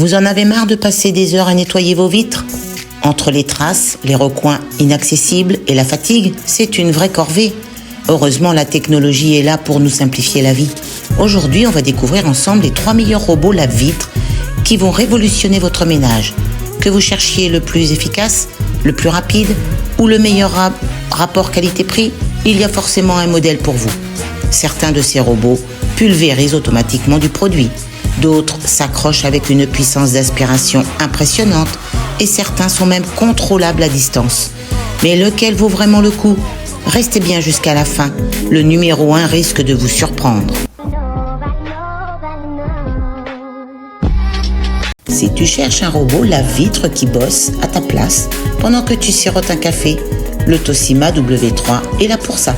Vous en avez marre de passer des heures à nettoyer vos vitres ? Entre les traces, les recoins inaccessibles et la fatigue, c'est une vraie corvée. Heureusement, la technologie est là pour nous simplifier la vie. Aujourd'hui, on va découvrir ensemble les 3 meilleurs robots lave-vitres qui vont révolutionner votre ménage. Que vous cherchiez le plus efficace, le plus rapide ou le meilleur rapport qualité-prix, il y a forcément un modèle pour vous. Certains de ces robots pulvérisent automatiquement du produit. D'autres s'accrochent avec une puissance d'aspiration impressionnante et certains sont même contrôlables à distance. Mais lequel vaut vraiment le coup ? Restez bien jusqu'à la fin. Le numéro 1 risque de vous surprendre. Si tu cherches un robot lave-vitre qui bosse à ta place pendant que tu sirotes un café, le Toshiba W3 est là pour ça.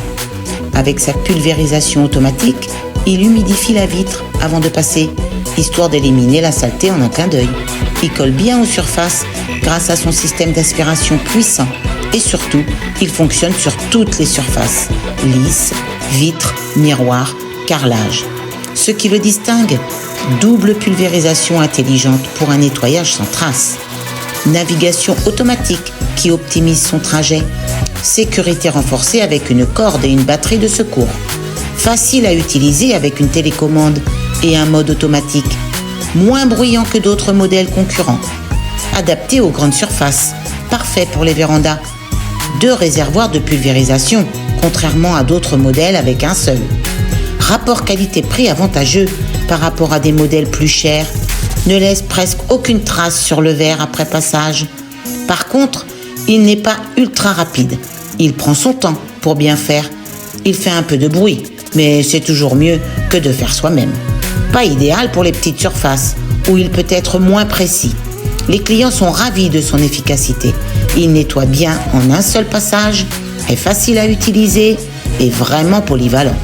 Avec sa pulvérisation automatique, il humidifie la vitre avant de passer, histoire d'éliminer la saleté en un clin d'œil. Il colle bien aux surfaces grâce à son système d'aspiration puissant. Et surtout, il fonctionne sur toutes les surfaces, lisses, vitres, miroirs, carrelage. Ce qui le distingue, double pulvérisation intelligente pour un nettoyage sans trace. Navigation automatique qui optimise son trajet. Sécurité renforcée avec une corde et une batterie de secours. Facile à utiliser avec une télécommande et un mode automatique. Moins bruyant que d'autres modèles concurrents. Adapté aux grandes surfaces. Parfait pour les vérandas. 2 réservoirs de pulvérisation, contrairement à d'autres modèles avec un seul. Rapport qualité-prix avantageux par rapport à des modèles plus chers. Ne laisse presque aucune trace sur le verre après passage. Par contre, il n'est pas ultra rapide. Il prend son temps pour bien faire. Il fait un peu de bruit, mais c'est toujours mieux que de faire soi-même. Pas idéal pour les petites surfaces, où il peut être moins précis. Les clients sont ravis de son efficacité. Il nettoie bien en un seul passage, est facile à utiliser et vraiment polyvalent.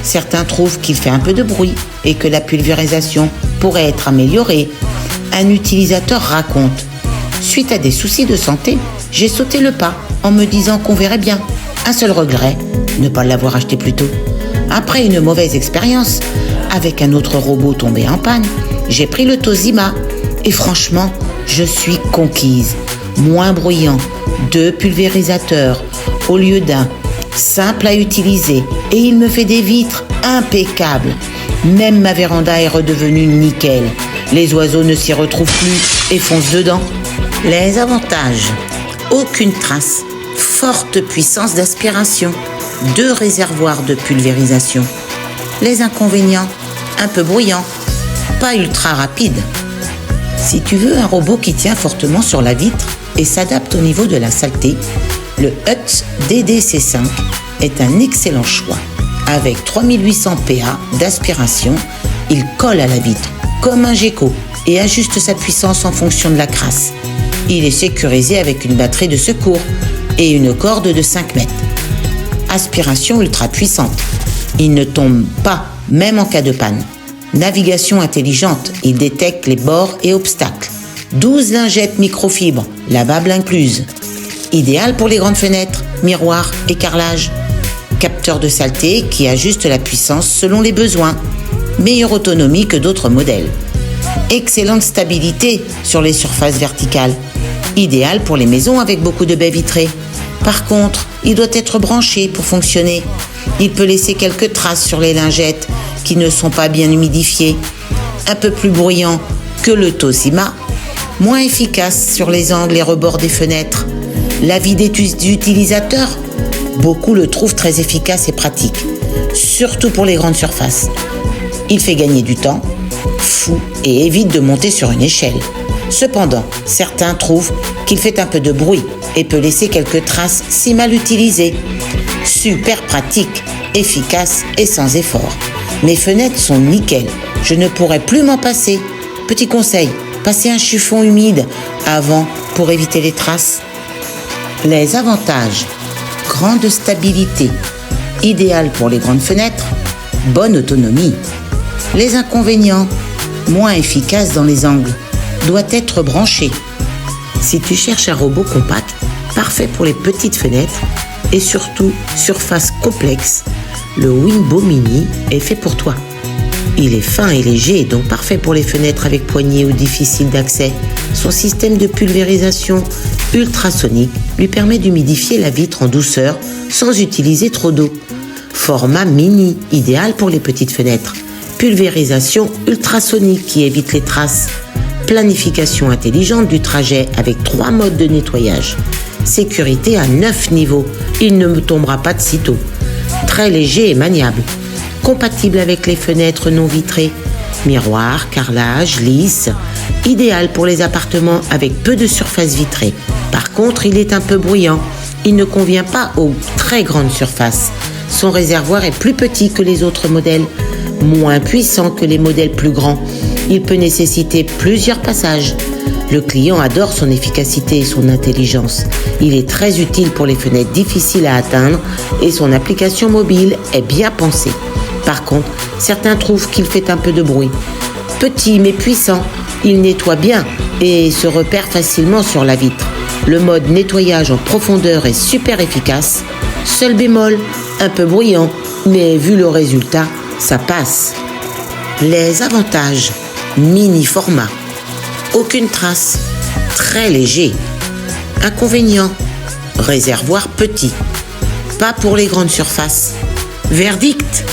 Certains trouvent qu'il fait un peu de bruit et que la pulvérisation pourrait être améliorée. Un utilisateur raconte : suite à des soucis de santé, j'ai sauté le pas en me disant qu'on verrait bien. Un seul regret, ne pas l'avoir acheté plus tôt. Après une mauvaise expérience avec un autre robot tombé en panne, j'ai pris le Toshiba et franchement, je suis conquise. Moins bruyant, 2 pulvérisateurs au lieu d'un, simple à utiliser et il me fait des vitres impeccables. Même ma véranda est redevenue nickel. Les oiseaux ne s'y retrouvent plus et foncent dedans. Les avantages : aucune trace, forte puissance d'aspiration, 2 réservoirs de pulvérisation. Les inconvénients : un peu bruyant, pas ultra rapide. Si tu veux un robot qui tient fortement sur la vitre et s'adapte au niveau de la saleté, le Hutz DDC5 est un excellent choix. Avec 3800 PA d'aspiration, il colle à la vitre comme un gecko et ajuste sa puissance en fonction de la crasse. Il est sécurisé avec une batterie de secours et une corde de 5 mètres. Aspiration ultra puissante. Il ne tombe pas, même en cas de panne. Navigation intelligente, il détecte les bords et obstacles. 12 lingettes microfibres, lavables incluses. Idéal pour les grandes fenêtres, miroirs et carrelage. Capteur de saleté qui ajuste la puissance selon les besoins. Meilleure autonomie que d'autres modèles. Excellente stabilité sur les surfaces verticales. Idéal pour les maisons avec beaucoup de baies vitrées. Par contre, il doit être branché pour fonctionner. Il peut laisser quelques traces sur les lingettes qui ne sont pas bien humidifiées. Un peu plus bruyant que le Toshiba. Moins efficace sur les angles et rebords des fenêtres. L'avis des utilisateurs ? Beaucoup le trouvent très efficace et pratique, surtout pour les grandes surfaces. Il fait gagner du temps, fou et évite de monter sur une échelle. Cependant, certains trouvent qu'il fait un peu de bruit et peut laisser quelques traces si mal utilisé. Super pratique, efficace et sans effort. Mes fenêtres sont nickel, je ne pourrais plus m'en passer. Petit conseil, passez un chiffon humide avant pour éviter les traces. Les avantages: grande stabilité, idéal pour les grandes fenêtres, bonne autonomie. Les inconvénients: moins efficace dans les angles, doit être branché. Si tu cherches un robot compact, parfait pour les petites fenêtres et surtout surface complexe, le Wimbo Mini est fait pour toi. Il est fin et léger, donc parfait pour les fenêtres avec poignée ou difficile d'accès. Son système de pulvérisation ultrasonique lui permet d'humidifier la vitre en douceur sans utiliser trop d'eau. Format mini, idéal pour les petites fenêtres. Pulvérisation ultrasonique qui évite les traces. Planification intelligente du trajet avec 3 modes de nettoyage. Sécurité à 9 niveaux, il ne tombera pas de sitôt. Très léger et maniable. Compatible avec les fenêtres non vitrées. Miroir, carrelage, lisse. Idéal pour les appartements avec peu de surface vitrée. Par contre, il est un peu bruyant. Il ne convient pas aux très grandes surfaces. Son réservoir est plus petit que les autres modèles, moins puissant que les modèles plus grands. Il peut nécessiter plusieurs passages. Le client adore son efficacité et son intelligence. Il est très utile pour les fenêtres difficiles à atteindre et son application mobile est bien pensée. Par contre, certains trouvent qu'il fait un peu de bruit. Petit mais puissant, il nettoie bien et se repère facilement sur la vitre. Le mode nettoyage en profondeur est super efficace. Seul bémol, un peu bruyant, mais vu le résultat, ça passe. Les avantages: mini format, aucune trace, très léger. Inconvénients: réservoir petit, pas pour les grandes surfaces. Verdict: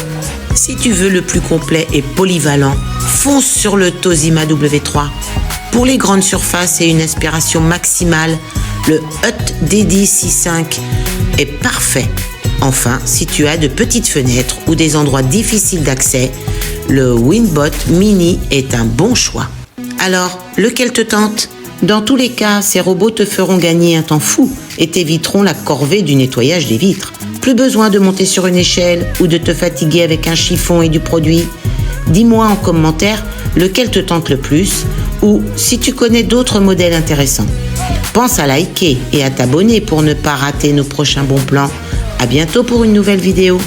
si tu veux le plus complet et polyvalent, fonce sur le Tosima W3. Pour les grandes surfaces et une aspiration maximale, le Hut DD65 est parfait. Enfin, si tu as de petites fenêtres ou des endroits difficiles d'accès, le Winbot Mini est un bon choix. Alors, lequel te tente ? Dans tous les cas, ces robots te feront gagner un temps fou et t'éviteront la corvée du nettoyage des vitres. Plus besoin de monter sur une échelle ou de te fatiguer avec un chiffon et du produit. Dis-moi en commentaire lequel te tente le plus ou si tu connais d'autres modèles intéressants. Pense à liker et à t'abonner pour ne pas rater nos prochains bons plans. À bientôt pour une nouvelle vidéo.